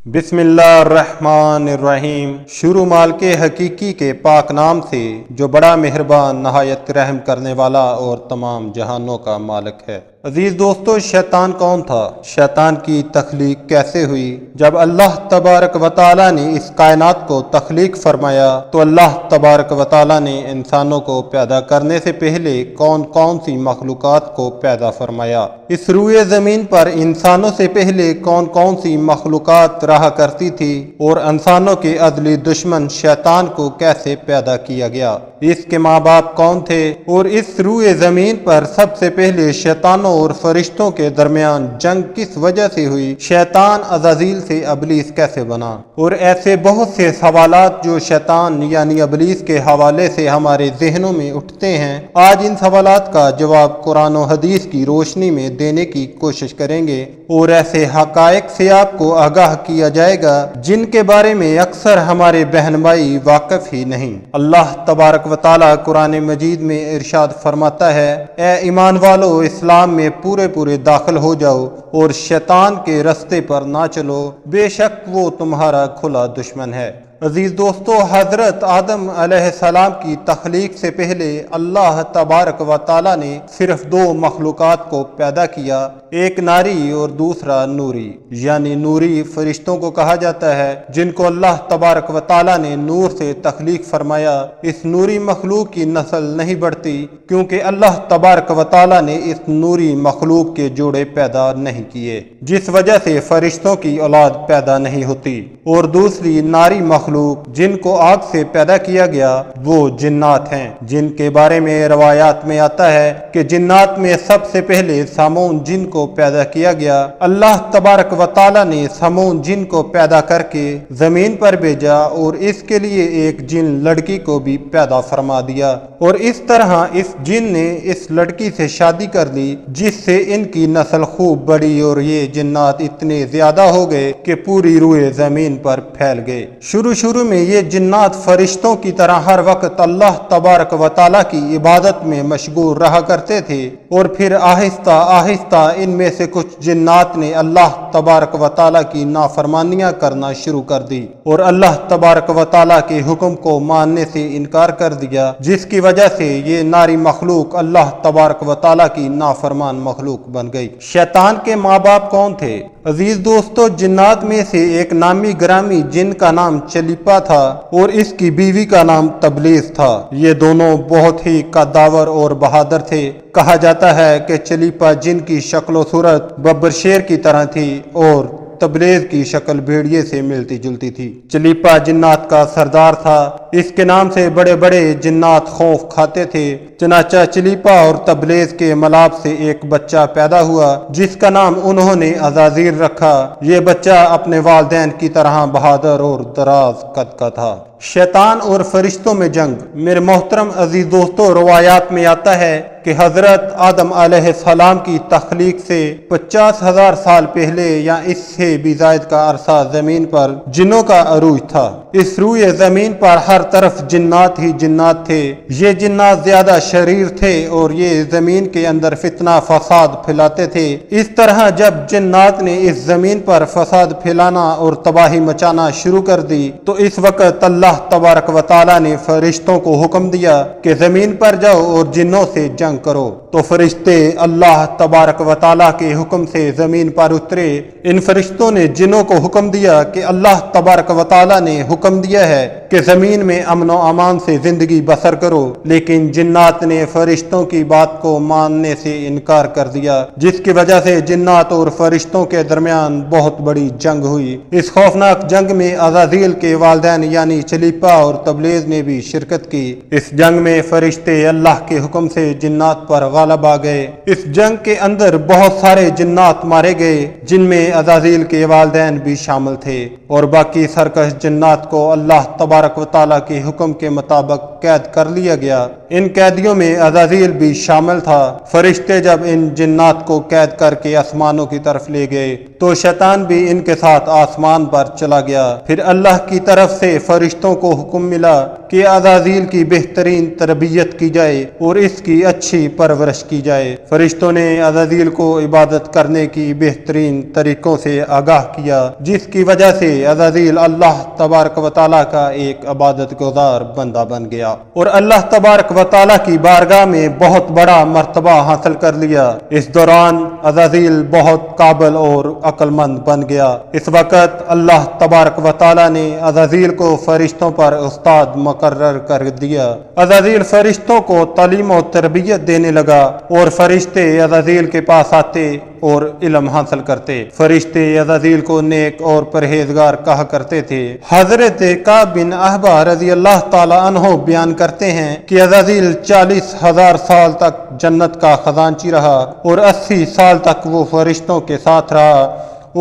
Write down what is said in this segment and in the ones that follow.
بسم اللہ الرحمن الرحیم۔ شروع مالک حقیقی کے پاک نام سے جو بڑا مہربان نہایت رحم کرنے والا اور تمام جہانوں کا مالک ہے۔ عزیز دوستو، شیطان کون تھا؟ شیطان کی تخلیق کیسے ہوئی؟ جب اللہ تبارک و تعالیٰ نے اس کائنات کو تخلیق فرمایا تو اللہ تبارک و تعالیٰ نے انسانوں کو پیدا کرنے سے پہلے کون کون سی مخلوقات کو پیدا فرمایا؟ اس روئے زمین پر انسانوں سے پہلے کون کون سی مخلوقات رہا کرتی تھی اور انسانوں کے ازلی دشمن شیطان کو کیسے پیدا کیا گیا؟ اس کے ماں باپ کون تھے؟ اور اس روئے زمین پر سب سے پہلے شیطانوں اور فرشتوں کے درمیان جنگ کس وجہ سے ہوئی؟ شیطان عزازیل سے ابلیس کیسے بنا؟ اور ایسے بہت سے سوالات جو شیطان یعنی ابلیس کے حوالے سے ہمارے ذہنوں میں اٹھتے ہیں، آج ان سوالات کا جواب قرآن و حدیث کی روشنی میں دینے کی کوشش کریں گے اور ایسے حقائق سے آپ کو آگاہ کیا جائے گا جن کے بارے میں اکثر ہمارے بہن بھائی واقف ہی نہیں۔ اللہ تبارک و تعالیٰ قرآن مجید میں ارشاد فرماتا ہے، اے ایمان والو، اسلام میں پورے داخل ہو جاؤ اور شیطان کے رستے پر نہ چلو، بے شک وہ تمہارا کھلا دشمن ہے۔ عزیز دوستو، حضرت آدم علیہ السلام کی تخلیق سے پہلے اللہ تبارک و تعالیٰ نے صرف دو مخلوقات کو پیدا کیا، ایک ناری اور دوسرا نوری۔ یعنی نوری فرشتوں کو کہا جاتا ہے جن کو اللہ تبارک و تعالیٰ نے نور سے تخلیق فرمایا۔ اس نوری مخلوق کی نسل نہیں بڑھتی کیونکہ اللہ تبارک و تعالیٰ نے اس نوری مخلوق کے جوڑے پیدا نہیں کیے، جس وجہ سے فرشتوں کی اولاد پیدا نہیں ہوتی۔ اور دوسری ناری مخلوق جن کو آگ سے پیدا کیا گیا وہ جنات ہیں، جن کے بارے میں روایات میں آتا ہے کہ جنات میں سب سے پہلے سامون جن کو پیدا کیا گیا۔ اللہ تبارک و تعالیٰ نے سامون جن کو پیدا کر کے زمین پر بھیجا اور اس کے لیے ایک جن لڑکی کو بھی پیدا فرما دیا، اور اس طرح اس جن نے اس لڑکی سے شادی کر لی جس سے ان کی نسل خوب بڑی اور یہ جنات اتنے زیادہ ہو گئے کہ پوری روئے زمین پر پھیل گئے۔ شروع میں یہ جنات فرشتوں کی طرح ہر وقت اللہ تبارک و تعالیٰ کی عبادت میں مشغول رہا کرتے تھے، اور پھر آہستہ آہستہ ان میں سے کچھ جنات نے اللہ تبارک و تعالیٰ کی نافرمانیاں کرنا شروع کر دی اور اللہ تبارک و تعالیٰ کے حکم کو ماننے سے انکار کر دیا، جس کی وجہ سے یہ ناری مخلوق اللہ تبارک و تعالیٰ کی نافرمان مخلوق بن گئی۔ شیطان کے ماں باپ کون تھے؟ عزیز دوستو، جنات میں سے ایک نامی گرامی جن کا نام چلیپا تھا اور اس کی بیوی کا نام تبلیغ تھا۔ یہ دونوں بہت ہی قداور اور بہادر تھے۔ کہا جاتا ہے کہ چلیپا جن کی شکل و صورت ببر شیر کی طرح تھی اور تبلیغ کی شکل بھیڑیے سے ملتی جلتی تھی۔ چلیپا جنات کا سردار تھا، اس کے نام سے بڑے بڑے جنات خوف کھاتے تھے۔ چنانچہ چلیپا اور تبلیغ کے ملاپ سے ایک بچہ پیدا ہوا جس کا نام انہوں نے عزازیل رکھا۔ یہ بچہ اپنے والدین کی طرح بہادر اور دراز قد کا تھا۔ شیطان اور فرشتوں میں جنگ۔ میرے محترم عزیز دوستو، روایات میں آتا ہے کہ حضرت آدم علیہ السلام کی تخلیق سے 50,000 سال پہلے یا اس سے بھی زائد کا عرصہ زمین پر جنوں کا عروج تھا۔ اس روئے زمین پر ہر طرف جنات ہی جنات تھے۔ یہ جنات زیادہ شریر تھے اور یہ زمین کے اندر فتنہ فساد پھیلاتے تھے۔ اس طرح جب جنات نے اس زمین پر فساد پھیلانا اور تباہی مچانا شروع کر دی تو اس وقت اللہ تبارک و تعالیٰ نے فرشتوں کو حکم دیا کہ زمین پر جاؤ اور جنوں سے جنگ کرو۔ تو فرشتے اللہ تبارک و تعالیٰ کے حکم سے زمین پر اترے۔ ان فرشتوں نے جنوں کو حکم دیا کہ اللہ تبارک و تعالیٰ نے حکم دیا ہے کہ زمین میں امن و امان سے زندگی بسر کرو، لیکن جنات نے فرشتوں کی بات کو ماننے سے انکار کر دیا، جس کی وجہ سے جنات اور فرشتوں کے درمیان بہت بڑی جنگ ہوئی۔ اس خوفناک جنگ میں عزازیل کے والدین یعنی چلیپا اور تبلیغ نے بھی شرکت کی۔ اس جنگ میں فرشتے اللہ کے حکم سے جنات پر غالب آ گئے۔ اس جنگ کے اندر بہت سارے جنات مارے گئے جن میں عزازیل کے والدین بھی شامل تھے، اور باقی سرکش جنات کو اللہ تبارک و تعالیٰ کے حکم کے مطابق قید کر لیا گیا۔ ان قیدیوں میں عزازیل بھی شامل تھا۔ فرشتے جب ان جنات کو قید کر کے آسمانوں کی طرف لے گئے تو شیطان بھی ان کے ساتھ آسمان پر چلا گیا۔ پھر اللہ کی طرف سے فرشتوں کو حکم ملا کہ کہ عزازیل کی بہترین تربیت کی جائے اور اس کی اچھی پرورش کی جائے۔ فرشتوں نے عزازیل کو عبادت کرنے کی بہترین طریقوں سے آگاہ کیا، جس کی وجہ سے عزازیل اللہ تبارک و تعالیٰ کا ایک عبادت گزار بندہ بن گیا اور اللہ تبارک و تعالیٰ کی بارگاہ میں بہت بڑا مرتبہ حاصل کر لیا۔ اس دوران عزازیل بہت قابل اور عقل مند بن گیا۔ اس وقت اللہ تبارک و تعالیٰ نے عزازیل کو فرشتوں پر استاد مقرر کر دیا۔ عزازیل فرشتوں کو تعلیم و تربیت دینے لگا اور فرشتے عزازیل کے پاس آتے اور علم حاصل کرتے۔ فرشتے عزازیل کو نیک اور پرہیزگار کہا کرتے تھے۔ حضرت کعب بن احبار رضی اللہ تعالی عنہ بیان کرتے ہیں کہ عزازیل 40,000 سال تک جنت کا خزانچی رہا اور 80 سال تک وہ فرشتوں کے ساتھ رہا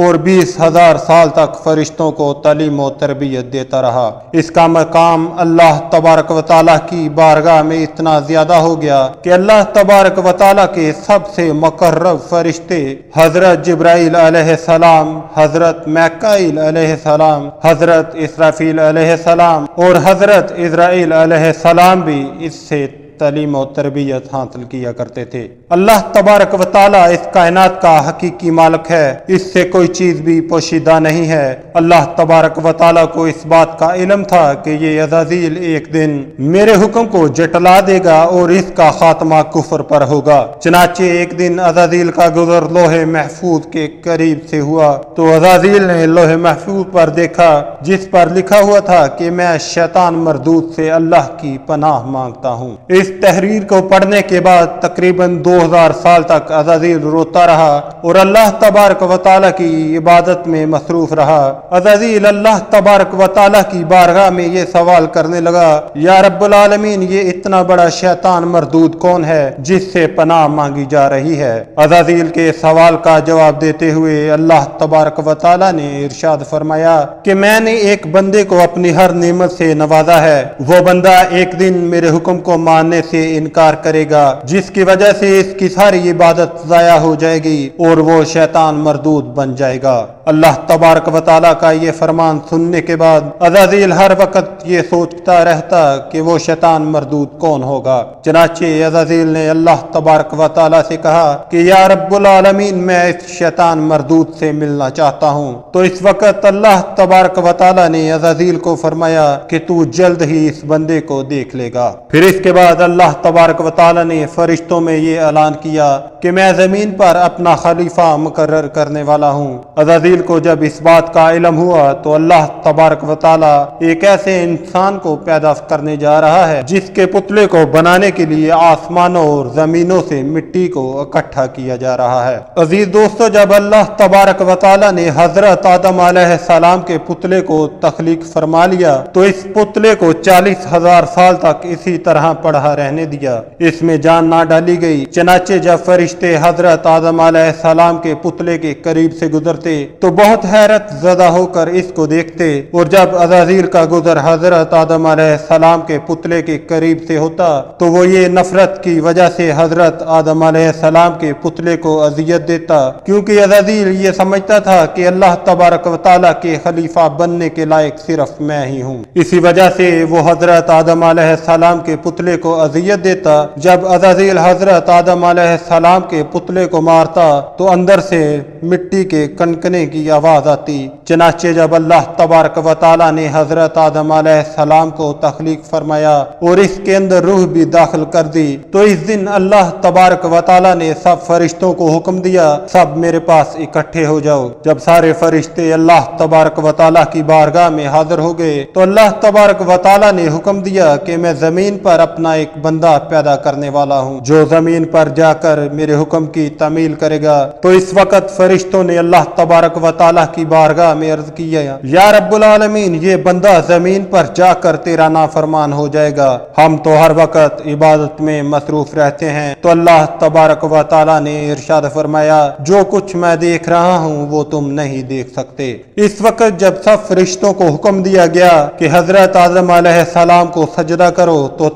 اور 20,000 سال تک فرشتوں کو تعلیم و تربیت دیتا رہا۔ اس کا مقام اللہ تبارک و تعالیٰ کی بارگاہ میں اتنا زیادہ ہو گیا کہ اللہ تبارک و تعالیٰ کے سب سے مقرب فرشتے حضرت جبرائیل علیہ السلام، حضرت میکائیل علیہ السلام، حضرت اسرافیل علیہ السلام اور حضرت عزرائیل علیہ السلام بھی اس سے تعلیم و تربیت حاصل کیا کرتے تھے۔ اللہ تبارک و تعالیٰ اس کائنات کا حقیقی مالک ہے، اس سے کوئی چیز بھی پوشیدہ نہیں ہے۔ اللہ تبارک و تعالیٰ کو اس بات کا علم تھا کہ یہ عزازیل ایک دن میرے حکم کو جٹلا دے گا اور اس کا خاتمہ کفر پر ہوگا۔ چنانچہ ایک دن عزازیل کا گزر لوح محفوظ کے قریب سے ہوا تو عزازیل نے لوح محفوظ پر دیکھا جس پر لکھا ہوا تھا کہ میں شیطان مردود سے اللہ کی پناہ مانگتا ہوں۔ اس تحریر کو پڑھنے کے بعد تقریباً 2000 سال تک عزازیل روتا رہا اور اللہ تبارک و تعالیٰ کی عبادت میں مصروف رہا۔ عزازیل اللہ تبارک و تعالیٰ کی بارگاہ میں یہ سوال کرنے لگا، یا رب العالمین، یہ اتنا بڑا شیطان مردود کون ہے جس سے پناہ مانگی جا رہی ہے؟ عزازیل کے سوال کا جواب دیتے ہوئے اللہ تبارک و تعالیٰ نے ارشاد فرمایا کہ میں نے ایک بندے کو اپنی ہر نعمت سے نوازا ہے، وہ بندہ ایک دن میرے حکم کو ماننے سے انکار کرے گا جس کی وجہ سے اس کی ساری عبادت ضائع ہو جائے گی اور وہ شیطان مردود بن جائے گا۔ اللہ تبارک و تعالیٰ کا یہ فرمان سننے کے بعد عزازیل ہر وقت یہ سوچتا رہتا کہ وہ شیطان مردود کون ہوگا۔ چنانچہ عزازیل نے اللہ تبارک و تعالیٰ سے کہا کہ یا رب العالمین، میں اس شیطان مردود سے ملنا چاہتا ہوں۔ تو اس وقت اللہ تبارک و تعالیٰ نے عزازیل کو فرمایا کہ تو جلد ہی اس بندے کو دیکھ لے گا۔ پھر اس کے بعد اللہ تبارک و تعالیٰ نے فرشتوں میں یہ اعلان کیا کہ میں زمین پر اپنا خلیفہ مقرر کرنے والا ہوں۔ عزازیل کو جب اس بات کا علم ہوا تو اللہ تبارک و تعالیٰ ایک ایسے انسان کو پیدا کرنے جا رہا ہے جس کے پتلے کو بنانے کے لیے آسمانوں اور زمینوں سے مٹی کو اکٹھا کیا جا رہا ہے۔ عزیز دوستو، جب اللہ تبارک و تعالیٰ نے حضرت آدم علیہ السلام کے پتلے کو تخلیق فرما لیا تو اس پتلے کو 40,000 سال تک اسی طرح پڑا رہنے دیا، اس میں جان نہ ڈالی گئی۔ چنانچہ جب فرشتے حضرت آدم علیہ السلام کے پتلے کے قریب سے گزرتے تو بہت حیرت زدہ ہو کر اس کو دیکھتے، اور جب عزازیل کا گزر حضرت آدم علیہ السلام کے پتلے کے قریب سے ہوتا تو وہ یہ نفرت کی وجہ سے حضرت آدم علیہ السلام کے پتلے کو اذیت دیتا، کیونکہ عزازیل یہ سمجھتا تھا کہ اللہ تبارک و تعالیٰ کے خلیفہ بننے کے لائق صرف میں ہی ہوں۔ اسی وجہ سے وہ حضرت آدم علیہ السلام کے پتلے کو اذیت دیتا۔ جب عزازیل حضرت آدم علیہ السلام کے پتلے کو مارتا تو اندر سے مٹی کے کنکنے کی آواز آتی۔ چنانچہ جب اللہ تبارک و تعالیٰ نے حضرت آدم علیہ السلام کو تخلیق فرمایا اور اس کے اندر روح بھی داخل کر دی تو اس دن اللہ تبارک و تعالیٰ نے سب فرشتوں کو حکم دیا، سب میرے پاس اکٹھے ہو جاؤ۔ جب سارے فرشتے اللہ تبارک و تعالیٰ کی بارگاہ میں حاضر ہو گئے تو اللہ تبارک و تعالیٰ نے حکم دیا کہ میں زمین پر اپنا ایک بندہ پیدا کرنے والا ہوں جو زمین پر جا کر میرے حکم کی تعمیل کرے گا۔ تو اس وقت فرشتوں نے اللہ تبارک و تعالیٰ کی بارگاہ میں عرض کیا، یا رب العالمین، یہ بندہ زمین پر جا کر تیرا نافرمان ہو جائے گا، ہم تو ہر وقت عبادت میں مصروف رہتے ہیں۔ تو اللہ تبارک و تعالیٰ نے ارشاد فرمایا، جو کچھ میں دیکھ رہا ہوں وہ تم نہیں دیکھ سکتے۔ اس وقت جب سب فرشتوں کو حکم دیا گیا کہ حضرت آدم علیہ السلام کو سجدہ کرو تو